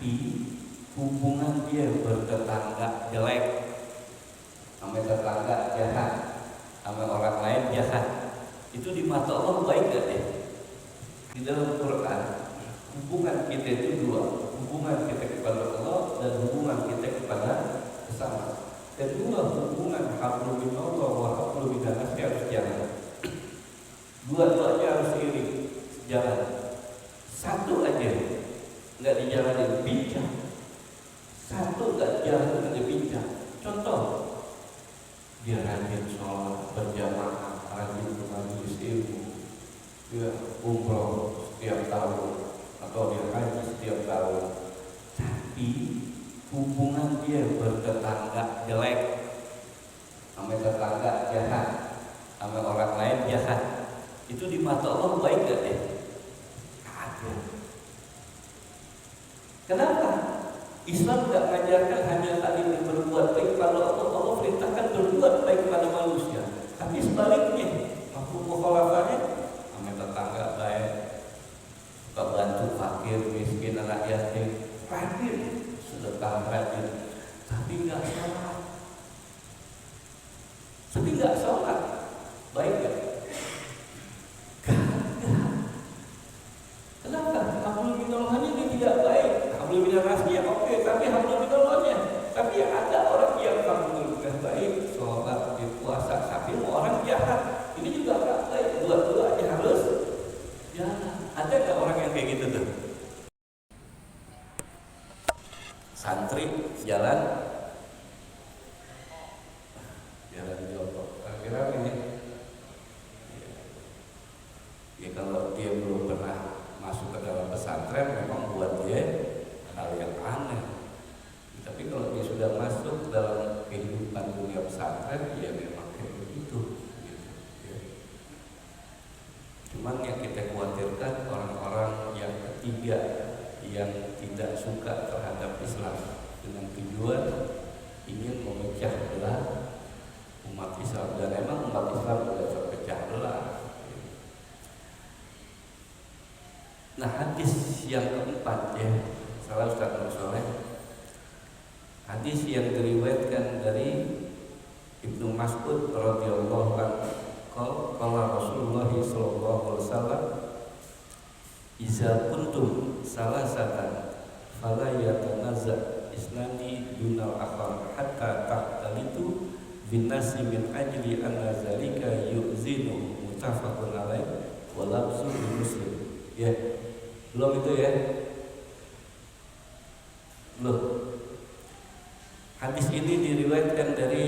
Tapi hubungan dia bertetangga jelek, sama tetangga jahat, sama orang lain jahat, itu di mata Allah baik gak deh? Di dalam Quran, hubungan kita itu dua, hubungan kita kepada Allah dan hubungan kita kepada sesama. Kedua, hubungan hablum minallah wa hablum minan nas harus jalan. Dua-duanya harus seiring jalan. Satu aja nggak dijalanin bincang, satu nggak jalan nggak bincang. Contoh, dia rajin sholat berjamaah, rajin ke majelis ilmu, dia umroh setiap tahun atau dia haji setiap tahun, tapi hubungan dia bertetangga jelek, sama tetangga jahat, sama orang lain jahat, itu di mata Allah baik gak deh? Kagak. Kenapa? Islam gak mengajarkan hanya tadi berbuat baik pada Allah. Allah perintahkan berbuat baik kepada manusia. Tapi sebaliknya, mafhum mukhalafahnya sama tetangga baik, bantu fakir, miskin, anak yatim, rajin sedekah, rajin, tapi nggak sholat. Tapi nggak sholat, baik gak? Kagak. Kenapa? Hablum minallahnya ini tidak baik. Hablum minan nasnya oke, tapi hablum minallahnya. Tapi ada orang yang hablum minallahnya baik, sholat, puasa, tapi orang jahat. Ini juga nggak baik. Dua-duanya harus jalan. Ada nggak orang yang kayak gitu tuh? Santri jalan jongkok. Kira-kira ini ya, kalau dia belum pernah masuk ke dalam pesantren memang buat dia hal yang aneh. Tapi kalau dia sudah masuk dalam kehidupan dunia pesantren, ya memang kayak begitu. Ya. Cuman yang kita khawatirkan orang-orang yang ketiga yang tidak suka terhadap Islam dengan tujuan ingin memecah belah umat Islam, dan memang umat Islam sudah terpecah belah. Nah, hadis yang keempat ya, salah Ustaz Nur Soleh, hadis yang diriwayatkan dari Ibnu Mas'ud radhiyallahu anhu, qala Rasulullah sallallahu alaihi wasallam, iza kuntum salasatan fala yatanazza isnani dunal akhar hatta tahtalitu binnasi min ajli anna zalika yu'zinu, muttafaqun alaih wa lafzu Muslim. Ya, belum itu ya? Belum. Hadis ini diriwayatkan dari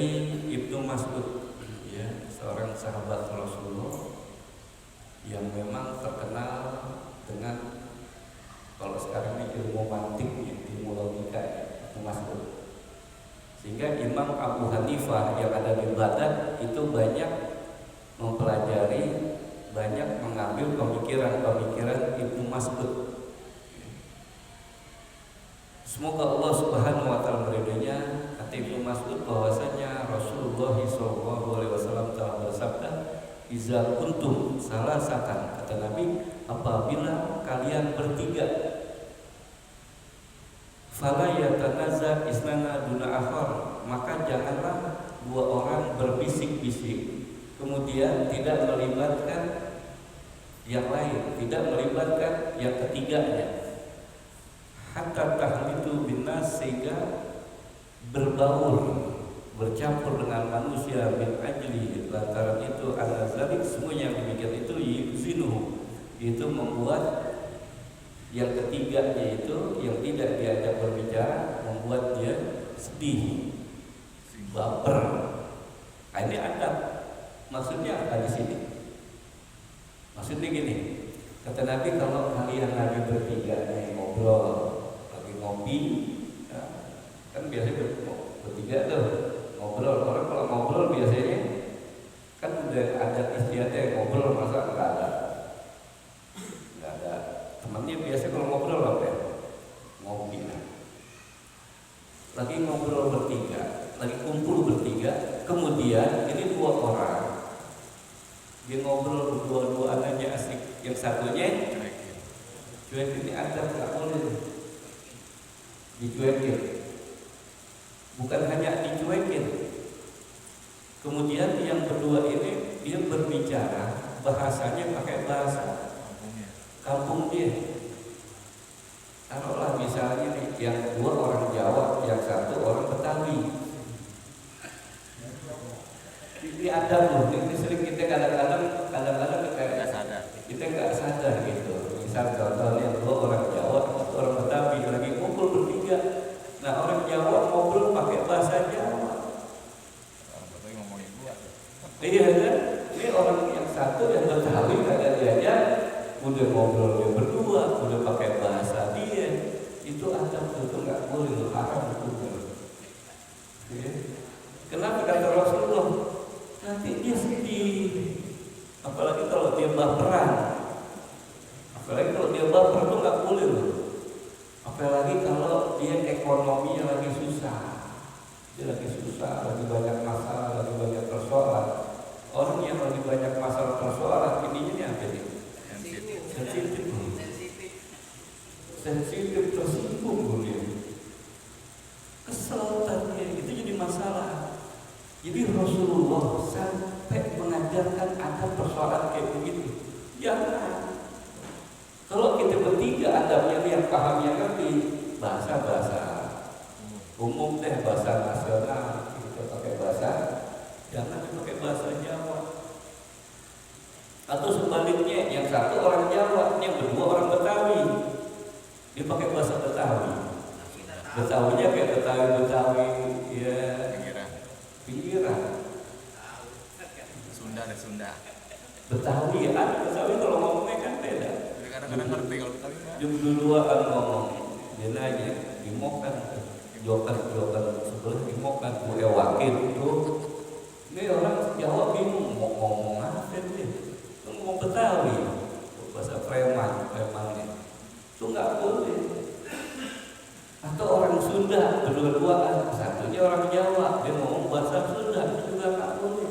Ibnu Mas'ud, ya, seorang sahabat Rasulullah yang memang terkenal dengan, kalau sekarang ini ilmu mantiknya, ilmu logika, Ibnu Mas'ud. Sehingga Imam Abu Hanifah yang ada di Baghdad itu banyak mempelajari, banyak mengambil pemikiran-pemikiran Ibnu Mas'ud. Semoga Allah Subhanahu wa taala meridainya. Kata Ibnu Mas'ud bahwasanya Rasulullah SAW telah bersabda, iza kuntum salasatan, kata Nabi, apabila kalian bertiga, fala yatanazza isnana duna akhar, maka janganlah dua orang berbisik-bisik kemudian tidak melibatkan yang lain, tidak melibatkan yang ketiganya, hatta tahlitu binnas, sehingga berbaur, bercampur dengan manusia, min ajli, lantaran itu al-zalik, semuanya yang demikian itu yuzinu, itu membuat yang ketiganya itu yang tidak diajak berbicara, membuat dia sedih, baper. Nah, ini adab. Maksudnya apa di sini? Maksudnya gini, kata Nabi, kalau kalian lagi bertiga nih ngobrol, lagi ngopi, ya, kan biasanya bertiga tuh ngobrol. Orang kalau ngobrol biasanya kan udah ada istiadatnya, ngobrol, masa nggak ada temannya. Biasanya kalau ngobrol apa ya? Ngopi. Lagi ngobrol bertiga, lagi kumpul bertiga, kemudian ini dua orang dia ngobrol berdua-duaan aja asik, yang satunya cuek, ini ada nggak boleh. dicuekin. Bukan hanya dicuekin. Kemudian yang kedua ini dia berbicara bahasanya pakai bahasa kampung dia. Taruhlah misalnya nih, yang dua orang Jawa, yang satu orang Betawi. Ini ada loh, ini sering kita kadang-kadang kita nggak sadar gitu. Misal contohnya dua orang Jawa, satu orang Betawi lagi ngumpul bertiga. Nah orang Jawa ngobrol pakai bahasa Jawa. Orang Betawi ngomongin gua. Iya kan? Ini orang yang satu yang Betawi kagak diajak, udah ngobrol dia berdua, udah pakai bahasa dia. Itu adab itu nggak boleh, haram itu. Ya. Kenapa kata Rasulullah? Nanti dia sedih. Apalagi kalau dia baperan. Apalagi kalau dia baper itu nggak boleh loh. Apalagi kalau dia ekonominya lagi susah. Dia lagi susah, lagi banyak masalah, lagi banyak persoalan. Orang yang lagi banyak masalah persoalan ini apa nih? Sensitif tersinggung dia. Kesel tadinya itu jadi masalah. Jadi Rasulullah sampai mengajarkan ada persoalan kayak begitu. Jangan. Kalau kita bertiga adabnya yang paham yang ngerti bahasa umum deh, bahasa nasional kita pakai bahasa, jangan pakai bahasa Jawa. Atau sebaliknya, yang satu orang Jawa, yang kedua orang Betawi, dia pakai bahasa Betawi. Betawinya kayak Betawi ya pinggiran. Sunda. Betawi ya, ada Betawi kalau ngomongnya kan beda. Kadang-kadang ngerti kalau Betawi mah. Duluan ngomong, dia nanya, dimokan, jokan sebelah dimokan, gue wakil itu. Ini orang Jawa bingung mau ngomong apa dia? Ngomong Betawi, bahasa premannya. Itu nggak boleh. Atau orang Sunda berdua-duaan, satunya orang Jawa, dia ngomong bahasa Sunda, itu juga nggak boleh.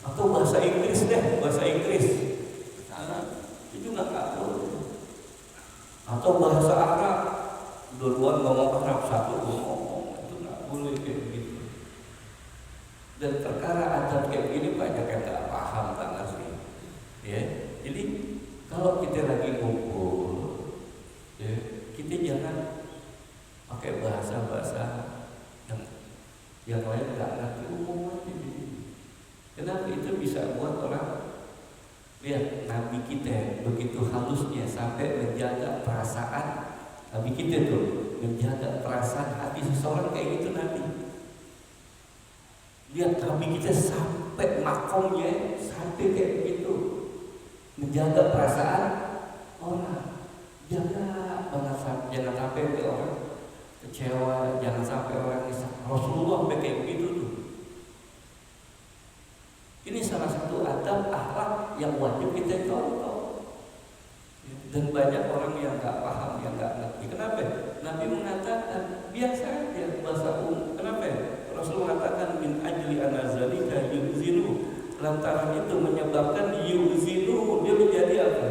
Atau bahasa Inggris deh, bahasa Inggris, itu juga nggak boleh. Atau bahasa Arab, dua-duaan ngomong Arab, satu ngomong, itu nggak boleh kayak begitu. Dan perkara adab kayak gini banyak yang nggak paham banget sih. Ya, jadi kalau kita lagi ngumpul, ya, kita jangan pakai bahasa yang lain nggak ngerti, umum aja. Kenapa itu bisa buat orang lihat Nabi kita begitu halusnya sampai menjaga perasaan Nabi kita tuh, menjaga perasaan hati seseorang kayak gitu Nabi. Lihat Nabi kita sampai makomnya sampai kayak begitu, menjaga perasaan orang. Jangan sampai orang kecewa, jangan sampai orang Rasulullah sampai kayak begitu tuh. Ini salah satu adab akhlak yang wajib kita contoh. Dan banyak orang yang nggak paham, yang nggak ngerti. Kenapa? Nabi mengatakan biasa aja bahasa umum. Kenapa? Rasul mengatakan min ajli anazalika yuzinu. Lantaran itu menyebabkan yuzinu, dia menjadi apa?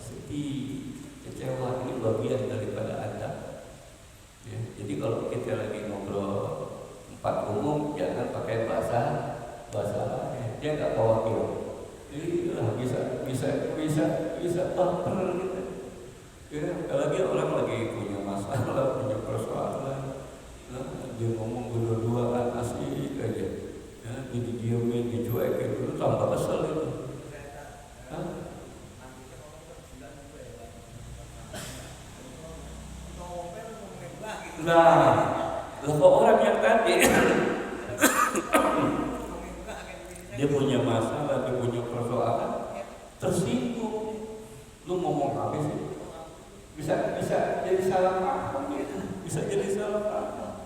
Sedih, kecewa. Ini bagian daripada adab. Ya, jadi kalau kita lagi ngobrol tempat umum, jangan pakai bahasa lain. Dia nggak wakil. Jadi bisa baper gitu. Ya, apalagi orang lagi punya masalah, punya persoalan. Nah, dia ngomong berdua-duaan asik aja. Ya, jadi diemin, dicuekin, itu tambah kesel itu. Nah, kok orang yang tadi dia punya masalah, dia punya persoalan, tersinggung. Lu ngomong apa sih? Bisa jadi salah paham gitu. Bisa jadi salah paham.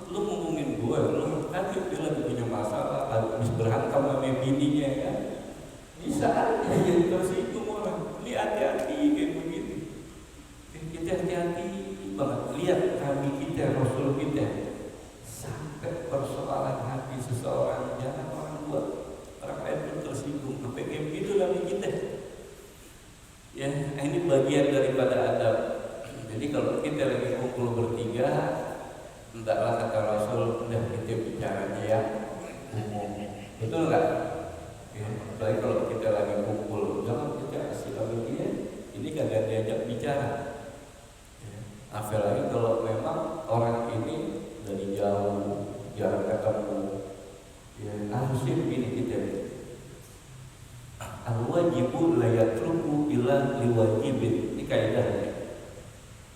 Lu ngomongin gue, lu tadi dia lagi punya masalah, habis berhantam sama bininya kan. Bisa aja jadi tersinggung orang. Ini hati-hati kayak begini. Kita hati-hati banget. Lihat Nabi kita, Rasul kita, sampai persoalan hati seseorang, jangan orang buat orang lain pun tersinggung. Sampai kayak begitu Nabi kita. Ya, ini bagian daripada adab. Jadi kalau kita lagi kumpul hendaklah kata Rasul udah kita bicaranya ya umum, betul nggak? Ya, apalagi kalau kita lagi kumpul, jangan kita kasih tahu dia, ini kagak diajak bicara. Ya. Apalagi kalau memang orang ini dari jauh, jarang ketemu, ya harusnya begini kita. Al-wajibu la yatruku illa liwajibin. Ini kaidahnya.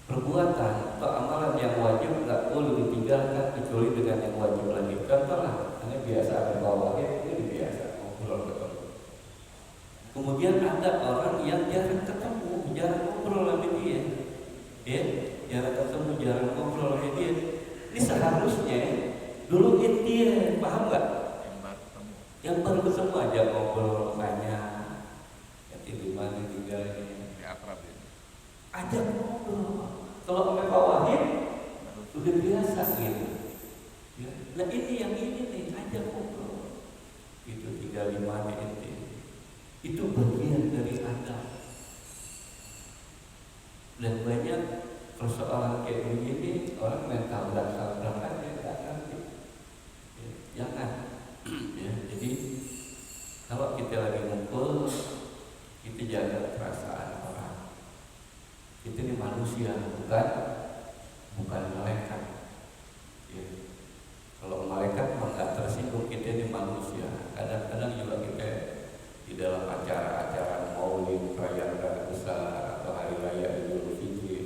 Perbuatan atau amalan yang wajib nggak boleh ditinggalkan kecuali dengan yang wajib lagi. Contohlah, ini biasa berbawa ini biasa ngobrol ketemu. Kemudian ada orang yang jarang ketemu, jarang ngobrol sama dia, ya, jarang ketemu, jarang ngobrol sama dia. Ini seharusnya duluin dia, paham nggak? Yang baru ketemu aja ngobrol, tanya, di mana tinggalnya, akrab ya. ajak ngobrol. Kalau mereka wahid udah biasa gitu. Ya. Nah ini yang ini nih, ajak ngobrol. Itu tinggal di mana ente. Itu bagian dari adab. Dan banyak persoalan kayak begini orang main tabrak-tabrak aja nggak ngerti. Ya, jangan. Ya, jadi kalau kita lagi ngumpul, kita jaga perasaan orang. Kita ini manusia, bukan malaikat. Ya. Kalau malaikat nggak tersinggung, kita ini manusia. Kadang-kadang juga kita di dalam acara-acara maulid, perayaan besar atau hari raya Idul Fitri,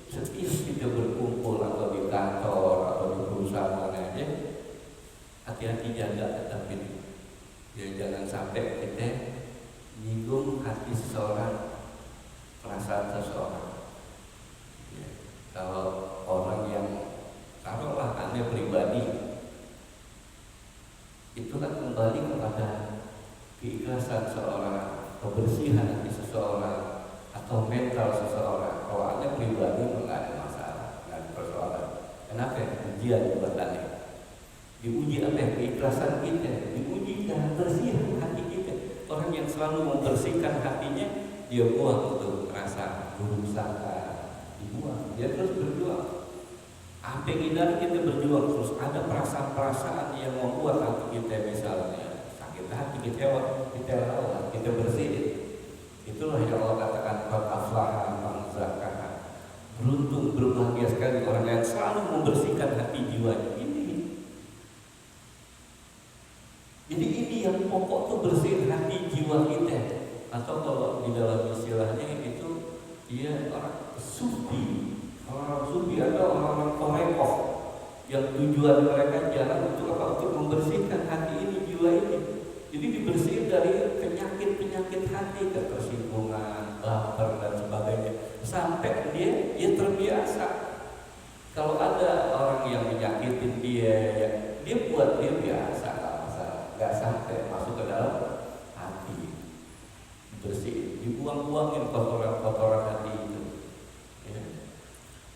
setiap kita berkumpul atau di kantor atau di perusahaan mana aja, hati-hati jaga tetap ini. Ya, jangan sampai kita nyinggung hati seseorang, perasaan seseorang. Ya, kalau orang yang taruhlah aneh pribadi, itu kan kembali kepada keikhlasan seseorang, kebersihan hati seseorang, atau mental seseorang. Kalau aneh pribadi nggak ada masalah, nggak ada persoalan. Kenapa? Ujian buat aneh. Diuji apa? Keikhlasan kita, diuji kebersihan hati kita. Orang yang selalu membersihkan hatinya, dia buang tuh rasa buruk sangka, dibuang. Dia terus berjuang. Apa yang kita berjuang terus, ada perasaan-perasaan yang membuat hati kita misalnya sakit hati, kita rawat, kita bersihin. Itulah yang Allah katakan qad aflaha man zakkaha. Beruntung, berbahagia sekali orang yang selalu membersihkan hati jiwanya. Jadi ini yang pokok tuh bersihin hati jiwa kita. Atau kalau di dalam istilahnya itu dia orang sufi. Orang sufi atau orang-orang torekoh yang tujuan mereka jalan untuk apa? Untuk membersihkan hati ini, jiwa ini. Jadi dibersihin dari penyakit-penyakit hati, ketersinggungan, lapar dan sebagainya. Sampai dia terbiasa. Kalau ada orang yang menyakitin dia, dia buat dia biasa. Gak sampai masuk ke dalam hati, bersih, dibuang-buangin kotoran-kotoran hati itu. Ya.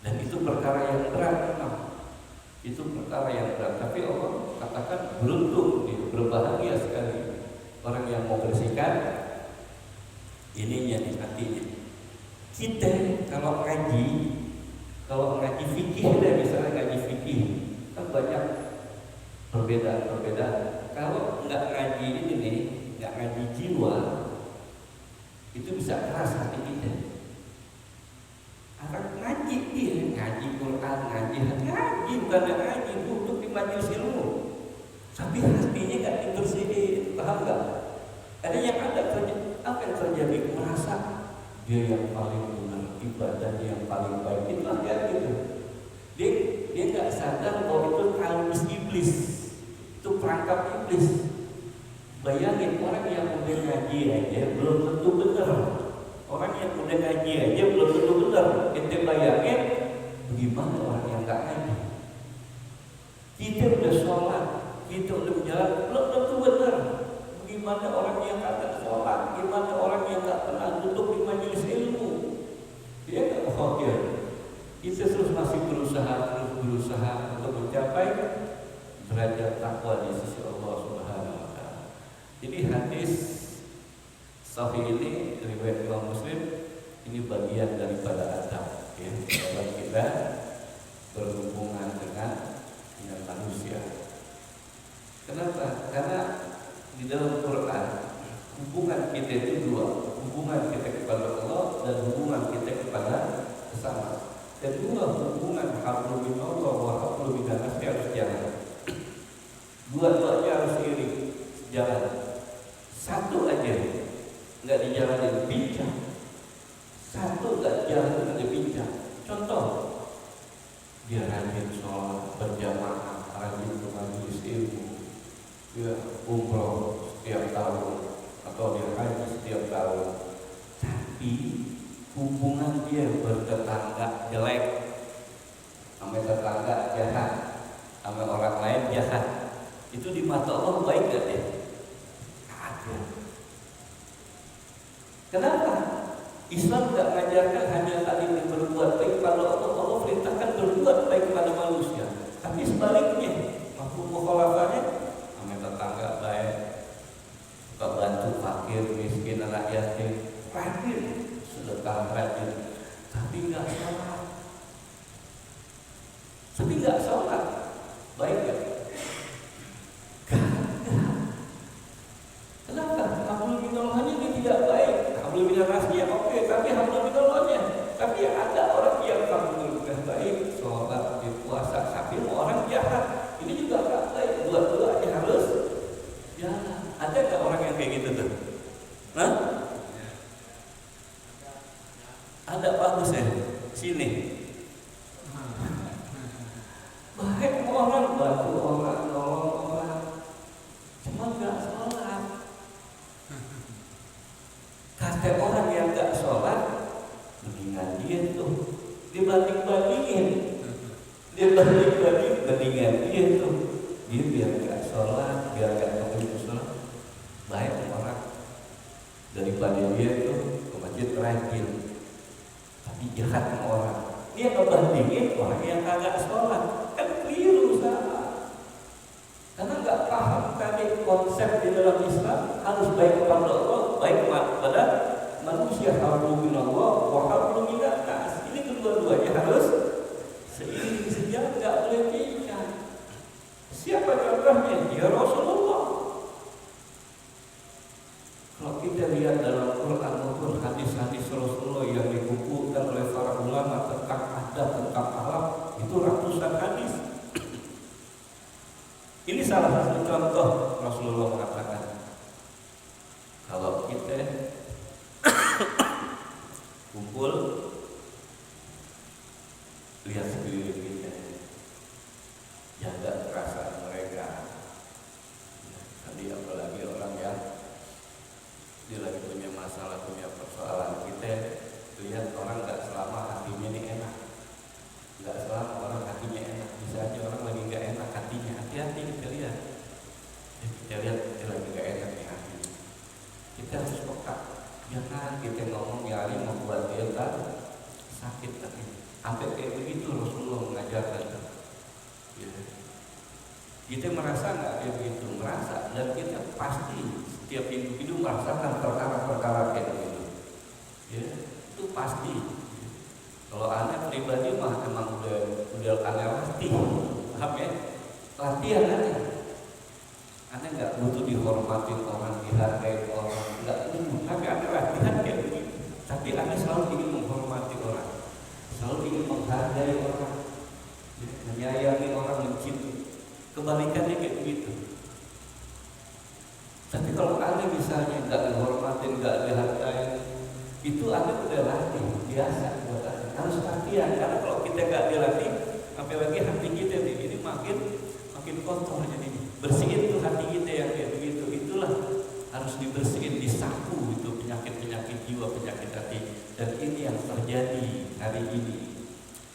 Dan itu perkara yang berat memang. Itu perkara yang berat. Tapi Allah katakan beruntung, berbahagia sekali orang yang mau bersihkan ininya di hatinya. Kita kalau ngaji fikih deh, misalnya ngaji fikih kan banyak perbedaan. Kalau nggak ngaji ini nih, nggak ngaji jiwa, itu bisa keras hati kita. Orang ngaji dia, ngaji Quran, ngaji bukan ngaji untuk di majelis ilmu, tapi hatinya nggak dibersihin, paham nggak? Ada yang apa yang terjadi? Merasa dia yang paling benar, ibadahnya yang paling baik, itu aja gitu. Dia nggak sadar bahwa itu kalbus iblis. Itu perangkap iblis. Bayangin orang yang udah ngaji aja belum tentu benar. Orang yang udah ngaji aja belum tentu benar. Ente bayangin bagaimana orang yang nggak ngaji. Kita udah sholat, kita udah berjalan, belum tentu benar. Bagaimana orang yang nggak sholat, gimana orang yang nggak pernah duduk di majelis ilmu. Dia nggak khawatir. Kita terus masih berusaha untuk mencapai derajat takwa di sisi Allah Subhanahu wa taala. Jadi hadis sahih ini riwayat Imam Muslim ini bagian daripada adab ya, dalam kita berhubungan dengan manusia. Kenapa? Karena di dalam Quran hubungan kita itu dua, hubungan kita kepada Allah dan hubungan kita kepada sesama. Kedua hubungan hablum minallah wa hablum minan nas harus jalan. Dua-duanya harus seiring jalan. Satu aja nggak dijalanin bincang, satu nggak dijalanin bincang. Contoh, dia rajin sholat berjamaah, rajin ke majelis ilmu, dia umroh setiap tahun atau dia haji setiap tahun, tapi hubungan dia bertetangga jelek, sama tetangga jahat, sama orang lain jahat, itu di mata Allah baik gak deh? Ada. Kenapa? Islam tidak mengajarkan hanya tadi berbuat baik pada Allah. Allah perintahkan berbuat baik kepada manusia. Tapi sebaliknya, mafhum mukhalafahnya, sama tetangga baik, suka bantu fakir, miskin, anak yatim, rajin, sedekah rajin, tapi nggak sholat. Tapi nggak sholat, baik gak? Kenapa? Hablum minallahnya ini tidak baik. Hablum minallahnya oke, tapi hablum minallahnya. Tapi ada orang yang hablum minallah baik, sholat, puasa, tapi orang jahat. Ini juga nggak baik. Dua-duanya harus jalan. Ada nggak orang yang kayak gitu tuh? Hah? Ada bagus ya? Sini. Baik orang, bantu orang, nolong orang, cuma nggak sholat. Kata orang yang nggak sholat, mendingan dia tuh dibanding-bandingin, bandingan dia tuh, dia biar nggak sholat, biar nggak ketemu sholat, baik orang daripada dia tuh ke masjid rajin, tapi jahat sama orang. Dia ngebandingin orang yang kagak sholat, kan keliru salah. Karena nggak paham tadi konsep di dalam Islam harus baik kepada Allah, baik kepada manusia. Hablum minallah wa hablum minan nas. Ini kedua-duanya harus seiring sejalan, nggak boleh pisah. Siapa contohnya? Ya Rasulullah. Kalau kita lihat dalam Quran maupun hadis-hadis Rasulullah yang dikumpulkan oleh para ulama tentang adab, tentang akhlak, itu ratusan hadis. Ini salah satu contoh Rasulullah mengatakan, kalau kita kumpul, lihat sekeliling kita, jaga perasaan mereka. Tadi apalagi orang yang dia lagi punya masalah, punya persoalan, kita lihat orang nggak selama hatinya ini enak, nggak selama orang hatinya enak. Bisa aja orang lagi nggak enak hatinya, hati-hati kita lihat. Kita lihat dia lagi nggak enak nih hatinya. Kita harus peka, jangan kita ngomong nyari membuat dia sakit hati. Sampai kayak begitu Rasulullah mengajarkan. Ya. Kita merasa nggak kayak begitu, merasa, dan kita pasti setiap individu merasakan perkara-perkara kayak begitu. Ya, itu pasti. Kalau anak pribadi mah emang udah anak latih, paham ya? Latihan aja. Anak nggak butuh dihormati orang, dihargai orang, nggak butuh. Tapi anak latihan kayak begitu. Tapi anak selalu ingin menghormati orang, selalu ingin menghargai orang, menyayangi orang, mencintai. Kebalikannya kayak begitu. Tapi kalau Anda misalnya nggak dihormatin, nggak dihargai, itu Anda udah latih, biasa buat Anda. Harus latihan, karena kalau kita nggak dilatih, apalagi hati kita ini makin kotor jadi. Bersihin tuh hati kita yang kayak begitu. Itulah harus dibersihin, disapu itu penyakit-penyakit jiwa, penyakit hati. Dan ini yang terjadi hari ini.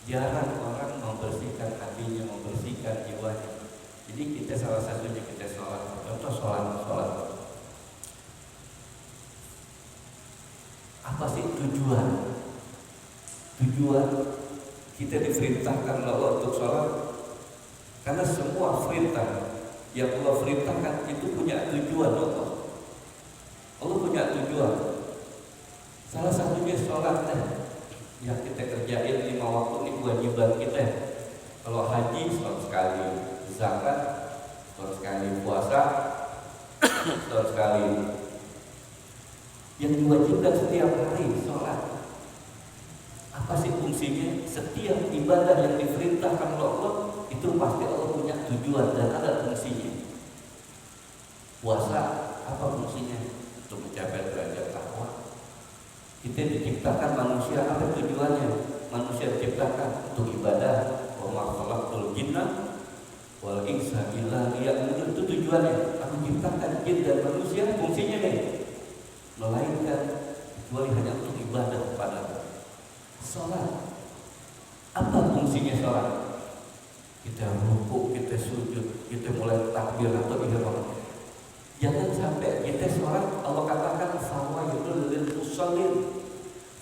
Jarang orang membersihkan hatinya, membersihkan jiwanya. Jadi kita salah satunya kita sholat. Contoh sholat. Apa sih tujuan? Tujuan kita diperintahkan Allah untuk sholat. Karena semua perintah yang Allah perintahkan itu punya tujuan Allah. Allah punya tujuan. Salah satunya sholat yang kita kerjain 5 waktu ini kewajiban kita. Kalau haji setahun sekali, zakat setahun sekali, puasa setahun sekali. Yang diwajibkan setiap hari sholat. Apa sih fungsinya? Setiap ibadah yang diperintahkan oleh Allah itu pasti Allah punya tujuan dan ada fungsinya. Puasa apa fungsinya? Untuk mencapai derajat takwa. Kita diciptakan manusia, apa tujuannya? Manusia diciptakan untuk ibadah. Wa ma khalaqtul jinna wal insa illa liya'budun. Itu tujuannya. Aku ciptakan jin dan manusia fungsinya nih, melainkan kecuali hanya untuk ibadah kepada sholat. Apa fungsinya sholat? Kita rukuk, kita sujud, kita mulai takbir atau ihram. Jangan sampai kita sholat Allah katakan fawailul lil musallin.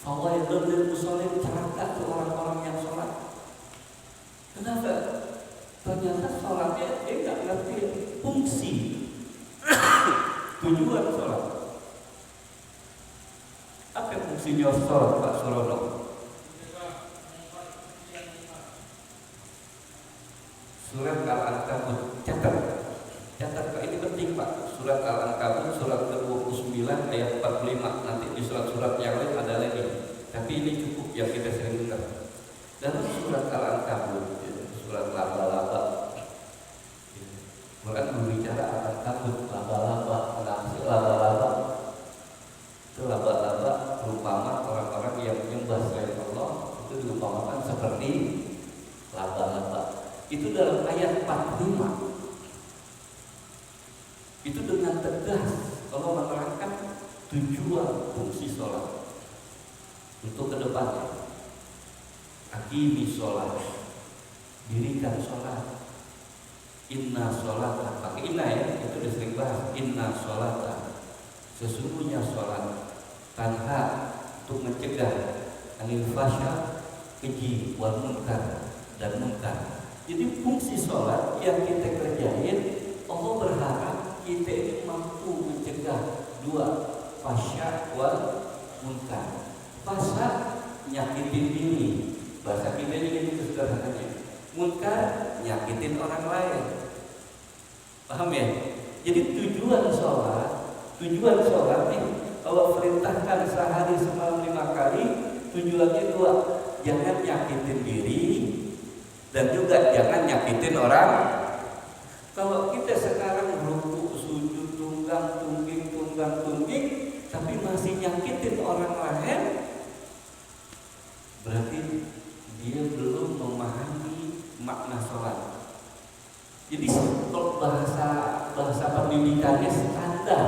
Fawailul lil musallin, celaka tuh orang-orang yang sholat. Kenapa? Ternyata sholatnya dia nggak ngerti fungsi tujuan sholat. Apa fungsinya sholat, Pak Surono? Surat Al-Ankabut, catat Pak, ini penting Pak. Surat Al-Ankabut surat ke-29 ayat 45. Nanti di surat-surat yang lain ada lagi, tapi ini cukup yang kita sering dengar. Dalam surat Al-Ankabut, surat laba-laba, Quran berbicara Al-Ankabut, laba-laba. Laba-laba itu laba-laba perumpamaan orang-orang yang menyembah selain Allah itu diumpamakan seperti laba-laba. Itu dalam ayat 45. Itu dengan tegas Allah menerangkan tujuan fungsi sholat untuk kedepannya. Aqimi sholat, dirikan sholat. Inna sholata, pakai inna ya, itu disering bahas. Inna sholata, sesungguhnya sholat tanha, untuk mencegah anil fasya, keji, wal munkar, dan munkar. Jadi fungsi sholat yang kita kerjain, Allah berharap kita ini mampu mencegah dua, fasya wal munkar. Fasya nyakitin diri, bahasa kita ini sederhananya. Munkar nyakitin orang lain. Paham ya? Jadi tujuan sholat nih Allah perintahkan sehari semalam 5 kali. Tujuannya dua, jangan nyakitin diri dan juga jangan nyakitin orang. Kalau kita sekarang rukuk, sujud, tunggang tungging, tapi masih nyakitin orang lain, berarti dia belum memahami makna sholat. Jadi kalau bahasa pendidikannya standar.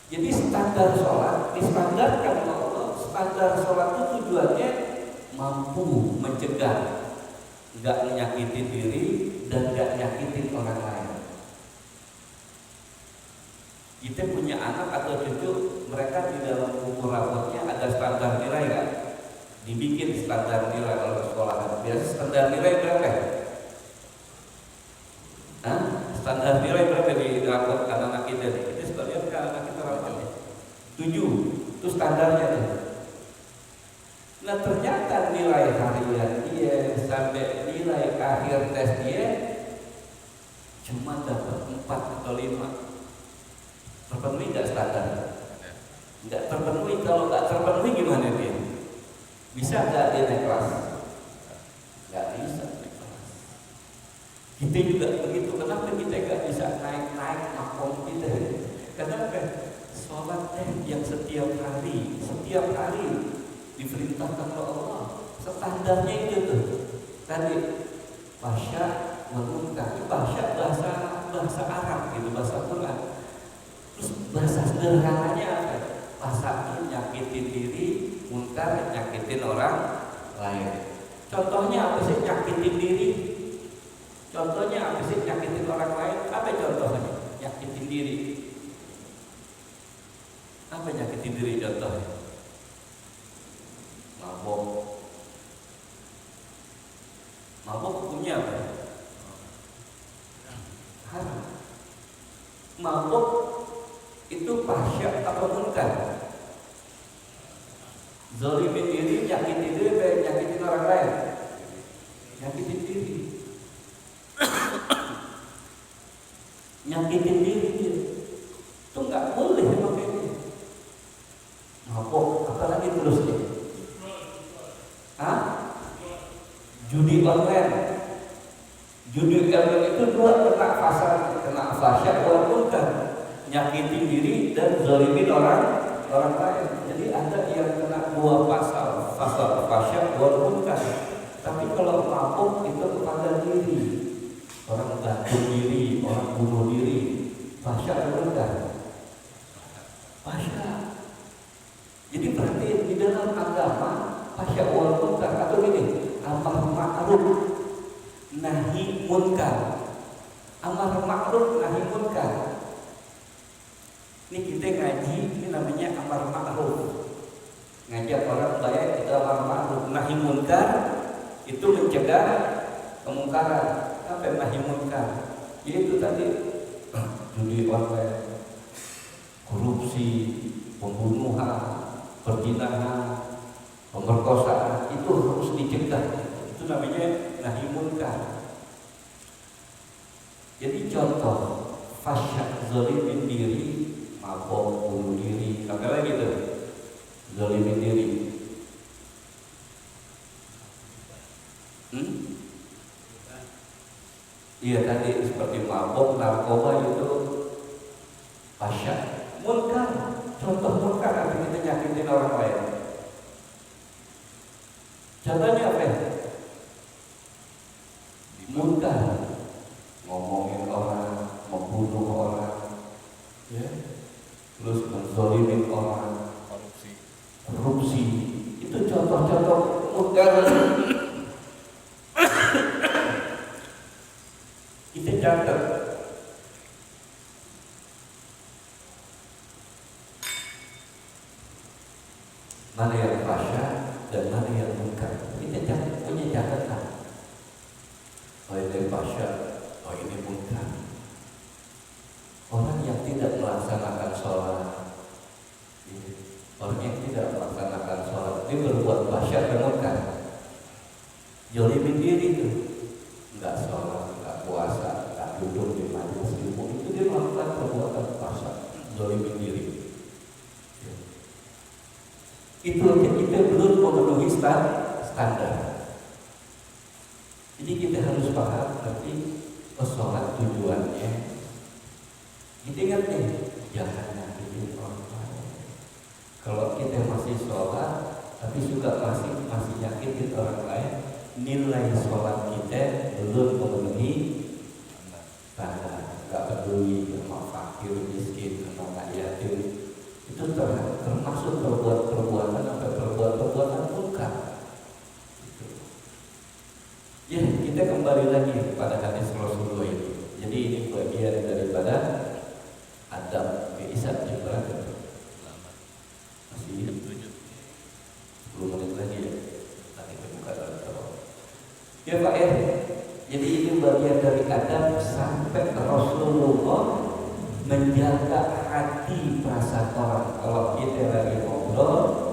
Jadi standar sholat distandarkan oleh Allah. Standar sholat itu tujuannya mampu mencegah, nggak nyakitin diri dan nggak nyakitin orang lain. Kita punya anak atau cucu, mereka di dalam buku rapotnya ada standar nilai nggak? Dibikin standar nilai oleh sekolahan. Biasa standar nilai berapa? Standar nilai berapa di rapot anak-anak kita? Kita suka lihat kan anak kita rapotnya 7, itu standarnya tuh. Nah ternyata nilai harian dia sampai nilai akhir tes dia cuma dapat 4 atau 5. Terpenuhi nggak standar? Nggak terpenuhi. Kalau nggak terpenuhi gimana dia? Bisa nggak dia naik kelas? Nggak bisa naik kelas. Kita juga begitu. Kenapa kita nggak bisa naik makom kita? Karena sholat yang setiap hari diperintahkan oleh Allah. Standarnya itu tuh. Tadi fasya wal munkar. Fasya bahasa Arab gitu, bahasa Quran. Terus bahasa sederhananya apa? Fasya nyakitin diri, munkar nyakitin orang lain. Contohnya apa sih nyakitin diri? Contohnya apa sih nyakitin orang lain? Apa contohnya? Nyakitin diri. Apa nyakitin diri contohnya? Mabok hukumnya apa? Haram. Mabok itu fasya atau munkar? Zalimin diri, nyakitin diri, nyakitin orang lain. Nyakitin diri. judi online. Judi online itu dua, kena pasal, kena fasya wal munkar, nyakitin diri dan zalimin orang lain. Jadi ada yang kena dua pasal fasya wal munkar. Tapi kalau mabuk itu kepada diri, orang gantung diri, orang bunuh diri, fasya wal munkar. Fasya. Jadi berarti di dalam agama fasya wal munkar atau ini amar ma'ruf nahi munkar. Amar ma'ruf nahi munkar. Ini kita ngaji, ini namanya amar ma'ruf. Ngajak orang baik kita amar ma'ruf. Nahi munkar itu mencegah kemungkaran. Apa nahi munkar? Yaitu tadi judi online, korupsi, pembunuhan, perzinahan, pemerkosaan, itu harus dicegah. Itu namanya nahi munkar. Jadi contoh fasya zalimin diri, mabok, bunuh diri, apa lagi tuh? Zalimin diri. Iya tadi seperti mabok, narkoba itu fasya munkar. Contoh munkar artinya kita nyakitin orang lain. Contohnya apa ya? Munkar, ngomongin orang, membunuh orang, ya, terus menzolimin orang, korupsi, itu contoh-contoh munkar. Kita catat. Mana yang fasya dan mana yang munkar. Kita punya catatan. Oh ini fasya, oh ini munkar. Orang yang tidak melaksanakan sholat, orang yang tidak melaksanakan sholat, dia berbuat fasya dan munkar. Zalimin diri itu, nggak sholat, nggak puasa, nggak duduk di majelis ilmu, itu dia melakukan perbuatan fasya, zalimin diri. Itu kita belum memenuhi standar. Jadi kita harus paham berarti sholat tujuannya. Kita ingat nih, jangan nyakitin orang lain. Kalau kita masih sholat tapi juga masih nyakitin orang lain, nilai sholat kita belum memenuhi standar. Gak peduli sama fakir, miskin, sama yatim. Itu termasuk perbuatan atau perbuatan munkar. Ya, kita kembali lagi kepada hadis Rasulullah ini. Jadi ini bagian daripada adab keisat yang berada. Masih 10 menit lagi ya. Nanti kita buka dalam terus. Ya Pak ya. Jadi ini bagian dari adab sampai Rasulullah menjaga hati perasaan orang. Kalau kita lagi ngobrol